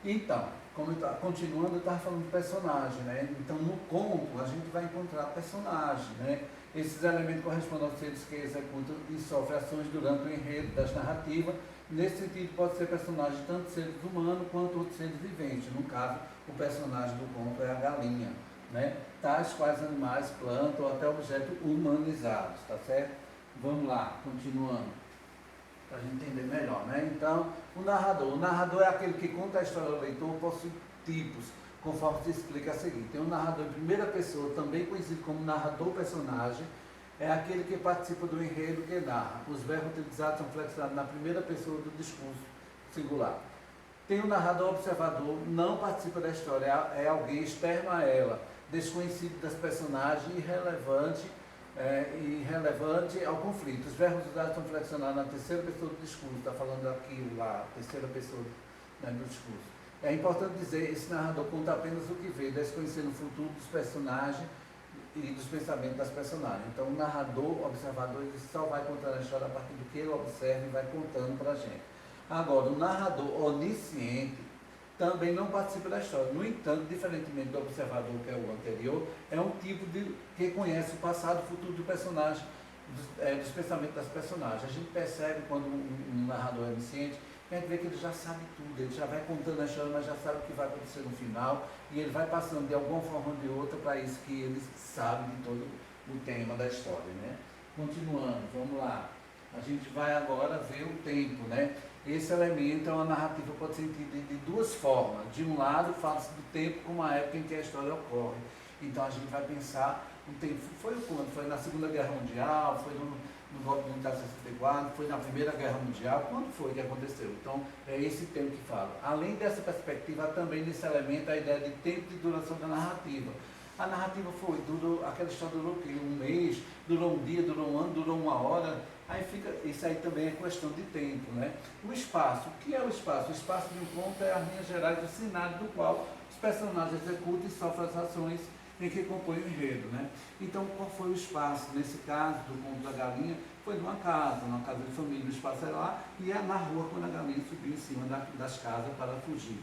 Então, continuando, eu estava falando do personagem, né? Então, no conto, a gente vai encontrar personagem, né? Esses elementos correspondem aos seres que executam e sofrem ações durante o enredo das narrativas. Nesse sentido, pode ser personagem tanto seres humanos quanto outros seres viventes. No caso, o personagem do conto é a galinha, né? Tais quais animais, plantas ou até objetos humanizados, tá certo? Vamos lá, continuando, para a gente entender melhor, né? Então, o narrador é aquele que conta a história ao leitor, possui tipos, conforme se explica a seguir. Tem um narrador em primeira pessoa, também conhecido como narrador-personagem, é aquele que participa do enredo que narra. Os verbos utilizados são flexionados na primeira pessoa do discurso singular. Tem o narrador observador, não participa da história, é alguém externo a ela, desconhecido das personagens e irrelevante ao conflito. Os verbos usados são flexionados na terceira pessoa do discurso, está falando aqui lá, terceira pessoa, né, do discurso. É importante dizer, esse narrador conta apenas o que vê, desconhecendo o futuro dos personagens e dos pensamentos das personagens. Então, o narrador, observador, ele só vai contando a história a partir do que ele observa e vai contando para a gente. Agora, o narrador onisciente também não participa da história. No entanto, diferentemente do observador, que é o anterior, é um tipo que conhece o passado e o futuro do personagem, dos pensamentos das personagens. A gente percebe quando um narrador é onisciente, a gente vê que ele já sabe tudo, ele já vai contando a história, mas já sabe o que vai acontecer no final, e ele vai passando de alguma forma ou de outra para isso que ele sabe de todo o tema da história, né? Continuando, vamos lá. A gente vai agora ver o tempo, né? Esse elemento é uma narrativa que pode ser entendida de duas formas. De um lado, fala-se do tempo como a época em que a história ocorre. Então a gente vai pensar, o tempo foi quando? Foi na Segunda Guerra Mundial, foi no golpe militar de 64, foi na Primeira Guerra Mundial, quando foi que aconteceu? Então é esse tempo que fala. Além dessa perspectiva, há também nesse elemento a ideia de tempo de duração da narrativa. A narrativa aquela história durou o quê? Um mês, durou um dia, durou um ano, durou uma hora. Aí fica, isso aí também é questão de tempo, né? O espaço, o que é o espaço? O espaço de um conto é as linhas gerais do cenário do qual os personagens executam e sofrem as ações em que compõem o enredo, né? Então, qual foi o espaço? Nesse caso, do conto da galinha, foi numa casa de família, o espaço era lá, e é na rua quando a galinha subiu em cima das casas para fugir.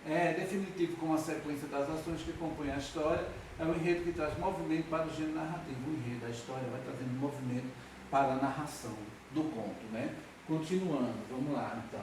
É definitivo como a sequência das ações que compõem a história, é o enredo que traz movimento para o gênero narrativo. O enredo, a história vai trazendo movimento para a narração do conto, né? Continuando, vamos lá então.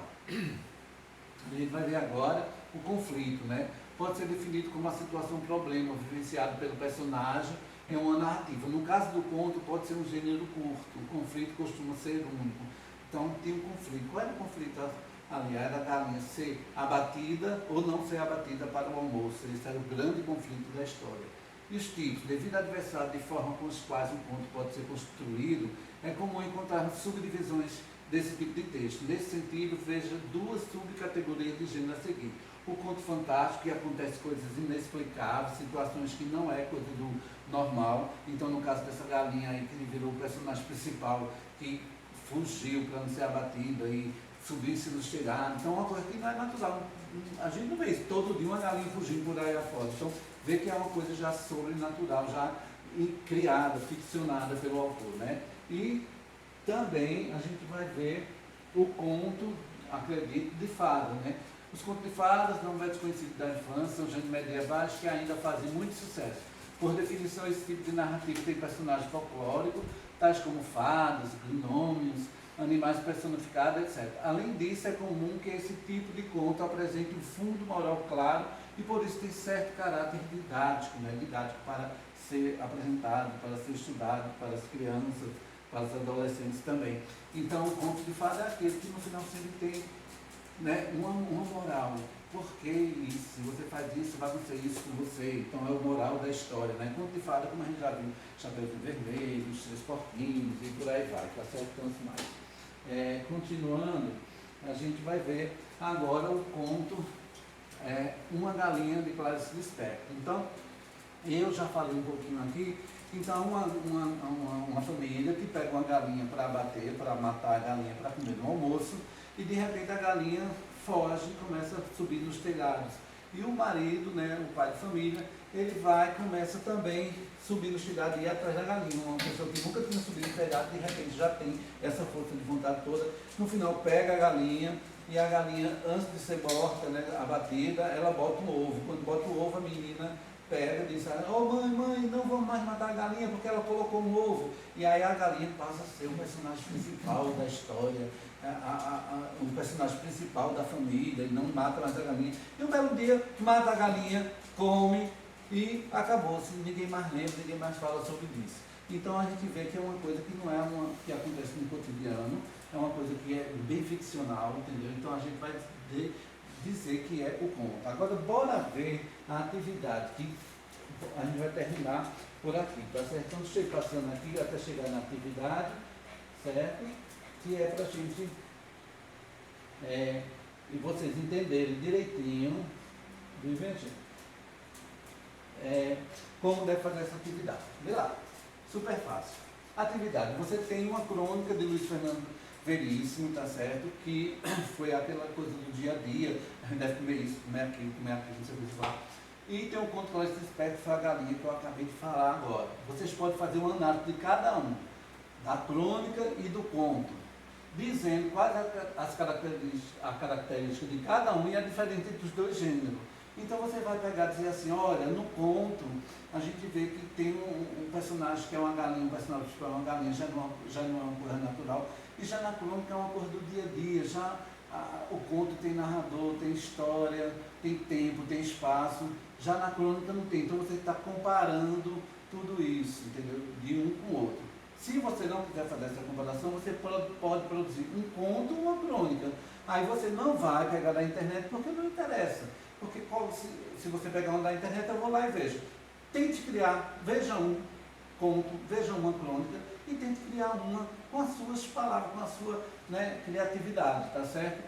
A gente vai ver agora o conflito, né? Pode ser definido como uma situação problema vivenciado pelo personagem em uma narrativa. No caso do conto, pode ser um gênero curto. O conflito costuma ser único. Então, tem um conflito. Qual era o conflito ali? Era a galinha ser abatida ou não ser abatida para o almoço. Esse era o grande conflito da história. E os tipos, devido ao adversário de forma com os quais um conto pode ser construído, é comum encontrar subdivisões desse tipo de texto. Nesse sentido, veja duas subcategorias de gênero a seguir. O conto fantástico, que acontece coisas inexplicáveis, situações que não é coisa do normal. Então, no caso dessa galinha aí, que virou o personagem principal, que fugiu para não ser abatida e subir-se nos telhados. Então, é uma coisa que não é natural. A gente não vê isso todo dia, uma galinha fugindo por aí afora. Então, vê que é uma coisa já sobrenatural, já criada, ficcionada pelo autor, né? E também a gente vai ver o conto, acredito, de fadas, né? Os contos de fadas, não é desconhecido da infância, são gêneros medievais que ainda fazem muito sucesso. Por definição, esse tipo de narrativa tem personagens folclóricos, tais como fadas, gnômios, animais personificados, etc. Além disso, é comum que esse tipo de conto apresente um fundo moral claro e por isso tem certo caráter didático, né? Didático para ser apresentado, para ser estudado, para as crianças, para os adolescentes também. Então, o conto de fada é aquele que no final sempre tem, né, uma moral. Por que isso? Se você faz isso, vai acontecer isso com você. Então é o moral da história, né? Conto de fada, como a gente já viu, Chapeuzinho Vermelho, Os Três Porquinhos e por aí vai, para certo tantos mais. Continuando, a gente vai ver agora o conto Uma Galinha de Clarice Lispector. Então, eu já falei um pouquinho aqui. Então, uma família que pega uma galinha para abater, para matar a galinha para comer no almoço, e de repente a galinha foge e começa a subir nos telhados. E o marido, né, o pai de família, ele começa também a subir nos telhados e ir atrás da galinha. Uma pessoa que nunca tinha subido no telhado, de repente já tem essa força de vontade toda. No final pega a galinha, e a galinha, antes de ser morta, né, abatida, ela bota um ovo. Quando bota o ovo, a menina pega e diz, oh mãe, mãe, não vamos mais matar a galinha porque ela colocou um ovo. E aí a galinha passa a ser o personagem principal da história, o personagem principal da família, e não mata mais a galinha. E um belo dia, mata a galinha, come e acabou-se. Ninguém mais lembra, ninguém mais fala sobre isso. Então a gente vê que é uma coisa que não é uma que acontece no cotidiano, é uma coisa que é bem ficcional, entendeu? Então a gente vai dizer que é o conto. Agora bora ver a atividade, que a gente vai terminar por aqui, tá certo? Então estou passando aqui até chegar na atividade, certo? Que é para a gente, e vocês entenderem direitinho, viu, gente? Como deve fazer essa atividade. Vê lá, super fácil. Atividade, você tem uma crônica de Luiz Fernando Veríssimo, tá certo? Que foi aquela coisa do dia a dia, a gente deve comer isso, comer aquilo, não sei o que lá. E tem um conto que esse espectro foi a galinha que eu acabei de falar agora. Vocês podem fazer uma análise de cada um, da crônica e do conto, dizendo quais as características de cada um e a diferença entre os dois gêneros. Então você vai pegar e dizer assim, olha, no conto a gente vê que tem um personagem que é uma galinha, um personagem que é uma galinha, já não é uma coisa natural, e já na crônica é uma coisa do dia a dia, o conto tem narrador, tem história, tem tempo, tem espaço, já na crônica não tem. Então você está comparando tudo isso, entendeu? De um com o outro. Se você não quiser fazer essa comparação, você pode produzir um conto ou uma crônica. Aí você não vai pegar da internet porque não interessa. Porque se você pegar uma da internet, eu vou lá e vejo. Tente criar, veja um conto, veja uma crônica e tente criar uma com as suas palavras, com a sua criatividade, tá certo?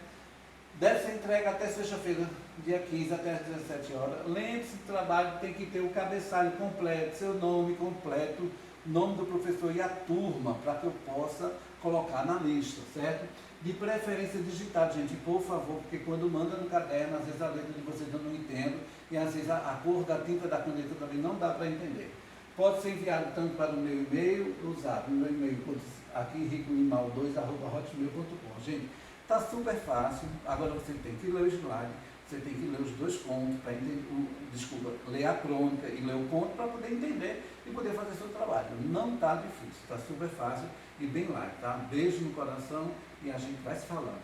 Deve ser entregue até sexta-feira, dia 15, até às 17 horas. Lembre-se, o trabalho tem que ter o cabeçalho completo, seu nome completo, nome do professor e a turma, para que eu possa colocar na lista, certo? De preferência digitado, gente, por favor, porque quando manda no caderno, às vezes a letra de vocês eu não entendo, e às vezes a cor da tinta da caneta também não dá para entender. Pode ser enviado tanto para o meu e-mail, o zap, o meu e-mail, aqui, ricoanimal2@hotmail.com. Gente, está super fácil. Agora você tem que ler o slide, você tem que ler os dois contos, para entender, ler a crônica e ler o conto para poder entender e poder fazer seu trabalho. Não está difícil, está super fácil e bem light, tá? Beijo no coração e a gente vai se falando.